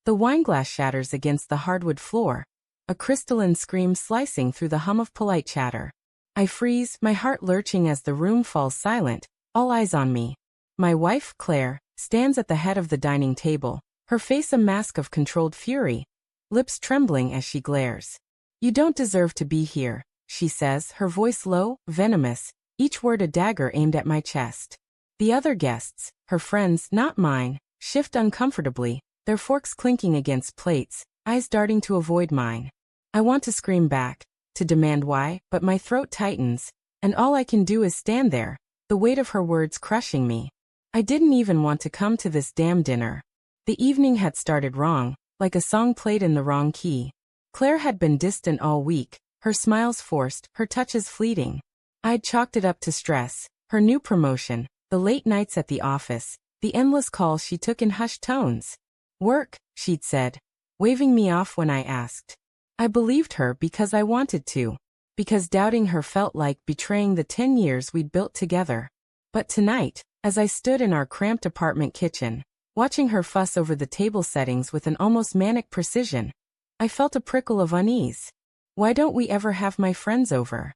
The wineglass shatters against the hardwood floor, a crystalline scream slicing through the hum of polite chatter. I freeze, my heart lurching as the room falls silent, all eyes on me. My wife, Claire, stands at the head of the dining table, her face a mask of controlled fury, lips trembling as she glares. "You don't deserve to be here," she says, her voice low, venomous, each word a dagger aimed at my chest. The other guests, her friends, not mine, shift uncomfortably, their forks clinking against plates, eyes darting to avoid mine. I want to scream back, to demand why, but my throat tightens, and all I can do is stand there, the weight of her words crushing me. I didn't even want to come to this damn dinner. The evening had started wrong, like a song played in the wrong key. Claire had been distant all week, her smiles forced, her touches fleeting. I'd chalked it up to stress, her new promotion, the late nights at the office, the endless calls she took in hushed tones. "Work," she'd said, waving me off when I asked. I believed her because I wanted to, because doubting her felt like betraying the 10 years we'd built together. But tonight, as I stood in our cramped apartment kitchen, watching her fuss over the table settings with an almost manic precision, I felt a prickle of unease. "Why don't we ever have my friends over?"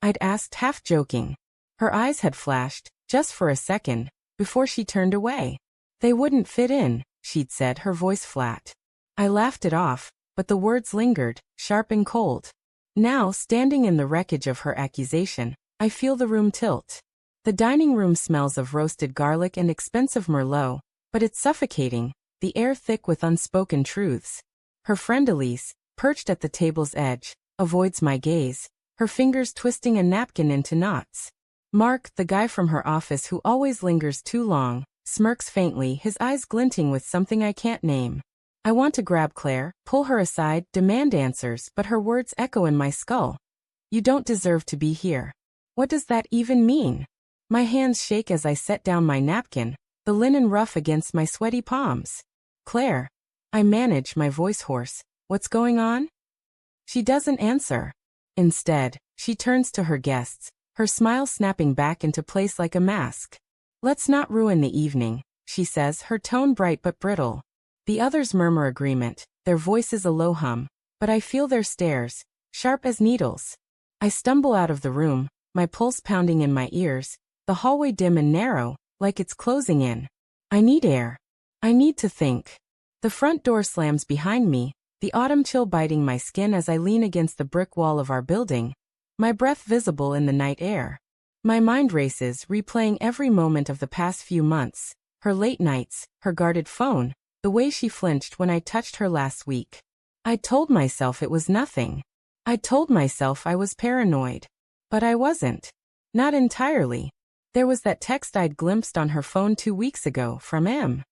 I'd asked, half joking. Her eyes had flashed, just for a second, before she turned away. "They wouldn't fit in," she'd said, her voice flat. I laughed it off, but the words lingered, sharp and cold. Now, standing in the wreckage of her accusation, I feel the room tilt. The dining room smells of roasted garlic and expensive Merlot, but it's suffocating, the air thick with unspoken truths. Her friend Elise, perched at the table's edge, avoids my gaze, her fingers twisting a napkin into knots. Mark, the guy from her office who always lingers too long, smirks faintly, his eyes glinting with something I can't name. I want to grab Claire, pull her aside, demand answers, but her words echo in my skull. "You don't deserve to be here." What does that even mean? My hands shake as I set down my napkin, the linen rough against my sweaty palms. "Claire." I manage, my voice hoarse. "What's going on?" She doesn't answer. Instead, she turns to her guests, her smile snapping back into place like a mask. "Let's not ruin the evening," she says, her tone bright but brittle. The others murmur agreement, their voices a low hum, but I feel their stares, sharp as needles. I stumble out of the room, my pulse pounding in my ears, the hallway dim and narrow, like it's closing in. I need air. I need to think. The front door slams behind me, the autumn chill biting my skin as I lean against the brick wall of our building, my breath visible in the night air. My mind races, replaying every moment of the past few months, her late nights, her guarded phone, the way she flinched when I touched her last week. I told myself it was nothing. I told myself I was paranoid. But I wasn't. Not entirely. There was that text I'd glimpsed on her phone 2 weeks ago from M.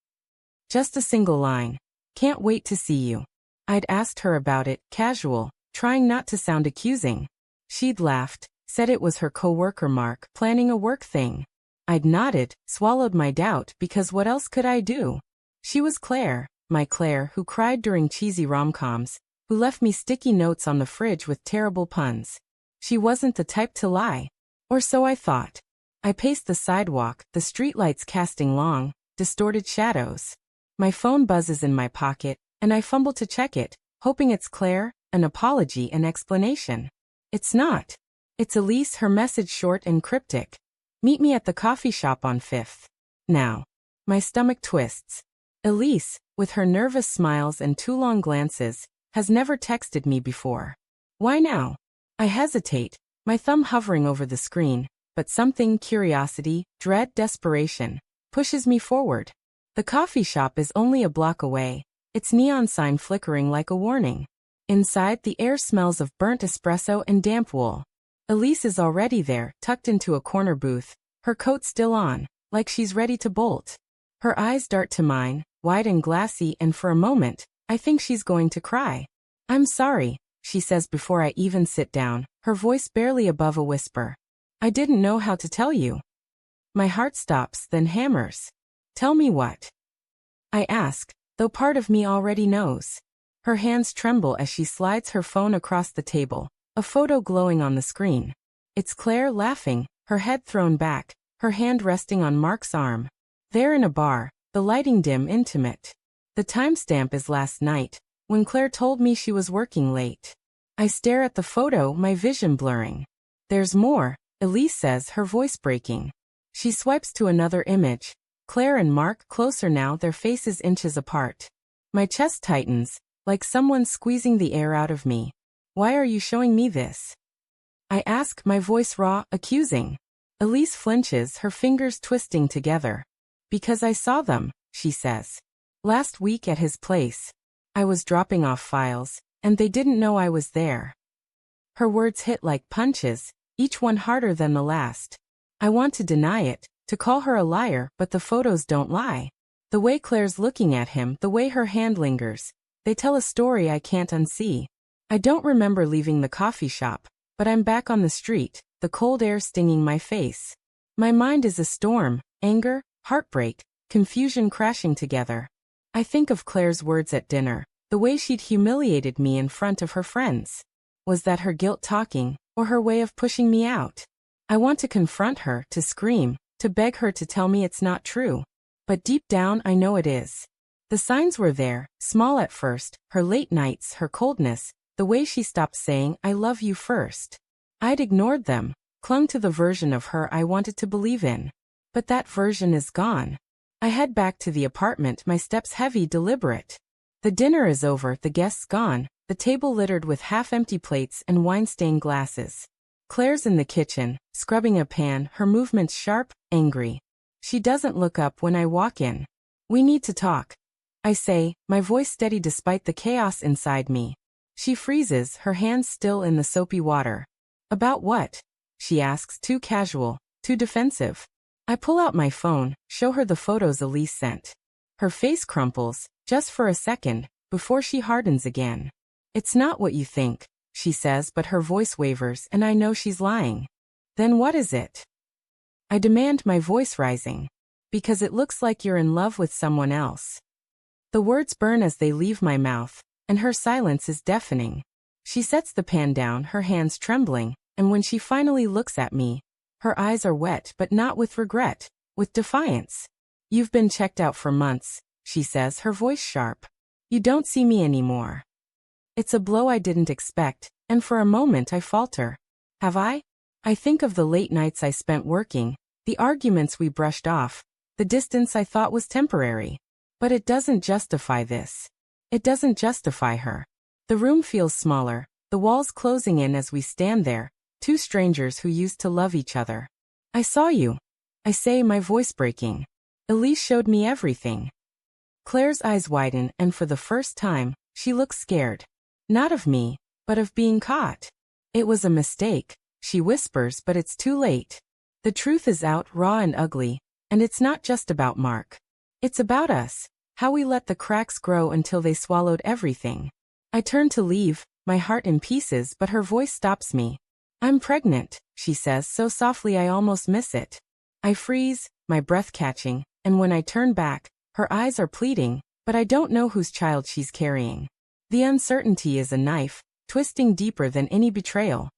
Just a single line. "Can't wait to see you." I'd asked her about it, casual, trying not to sound accusing. She'd laughed, said it was her coworker Mark planning a work thing. I'd nodded, swallowed my doubt, because what else could I do? She was Claire, my Claire, who cried during cheesy rom-coms, who left me sticky notes on the fridge with terrible puns. She wasn't the type to lie. Or so I thought. I paced the sidewalk, the streetlights casting long, distorted shadows. My phone buzzes in my pocket, and I fumble to check it, hoping it's Claire, an apology, an explanation. It's not. It's Elise, her message short and cryptic. "Meet me at the coffee shop on 5th. Now. My stomach twists. Elise, with her nervous smiles and too long glances, has never texted me before. Why now? I hesitate, my thumb hovering over the screen, but something, curiosity, dread, desperation, pushes me forward. The coffee shop is only a block away, its neon sign flickering like a warning. Inside, the air smells of burnt espresso and damp wool. Elise is already there, tucked into a corner booth, her coat still on, like she's ready to bolt. Her eyes dart to mine, wide and glassy, and for a moment, I think she's going to cry. "I'm sorry," she says before I even sit down, her voice barely above a whisper. "I didn't know how to tell you." My heart stops, then hammers. "Tell me what?" I ask, though part of me already knows. Her hands tremble as she slides her phone across the table, a photo glowing on the screen. It's Claire laughing, her head thrown back, her hand resting on Mark's arm. They're in a bar, the lighting dim, intimate. The timestamp is last night, when Claire told me she was working late. I stare at the photo, my vision blurring. There's more, Elise says, her voice breaking. She swipes to another image. Claire and Mark closer now, their faces inches apart. My chest tightens, like someone squeezing the air out of me. Why are you showing me this? I ask, my voice raw, accusing. Elise flinches, her fingers twisting together. Because I saw them, she says. Last week at his place. I was dropping off files, and they didn't know I was there. Her words hit like punches, each one harder than the last. I want to deny it, to call her a liar, but the photos don't lie. The way Claire's looking at him, the way her hand lingers, they tell a story I can't unsee. I don't remember leaving the coffee shop, but I'm back on the street, the cold air stinging my face. My mind is a storm, anger, heartbreak, confusion crashing together. I think of Claire's words at dinner, the way she'd humiliated me in front of her friends. Was that her guilt talking, or her way of pushing me out? I want to confront her, to scream, to beg her to tell me it's not true. But deep down I know it is. The signs were there, small at first, her late nights, her coldness, the way she stopped saying, I love you first. I'd ignored them, clung to the version of her I wanted to believe in. But that version is gone. I head back to the apartment, my steps heavy, deliberate. The dinner is over, the guests gone, the table littered with half-empty plates and wine-stained glasses. Claire's in the kitchen, scrubbing a pan, her movements sharp, angry. She doesn't look up when I walk in. We need to talk. I say, my voice steady despite the chaos inside me. She freezes, her hands still in the soapy water. About what? She asks, too casual, too defensive. I pull out my phone, show her the photos Elise sent. Her face crumples, just for a second, before she hardens again. It's not what you think, she says, but her voice wavers and I know she's lying. Then what is it? I demand, my voice rising. Because it looks like you're in love with someone else. The words burn as they leave my mouth, and her silence is deafening. She sets the pan down, her hands trembling, and when she finally looks at me, her eyes are wet but not with regret, with defiance. You've been checked out for months, she says, her voice sharp. You don't see me anymore. It's a blow I didn't expect, and for a moment I falter. Have I? I think of the late nights I spent working, the arguments we brushed off, the distance I thought was temporary. But it doesn't justify this. It doesn't justify her. The room feels smaller, the walls closing in as we stand there, two strangers who used to love each other. I saw you. I say, my voice breaking. Elise showed me everything. Claire's eyes widen, and for the first time, she looks scared. Not of me, but of being caught. It was a mistake, she whispers, but it's too late. The truth is out, raw and ugly, and it's not just about Mark. It's about us, how we let the cracks grow until they swallowed everything. I turn to leave, my heart in pieces, but her voice stops me. I'm pregnant, she says so softly I almost miss it. I freeze, my breath catching, and when I turn back, her eyes are pleading, but I don't know whose child she's carrying. The uncertainty is a knife, twisting deeper than any betrayal.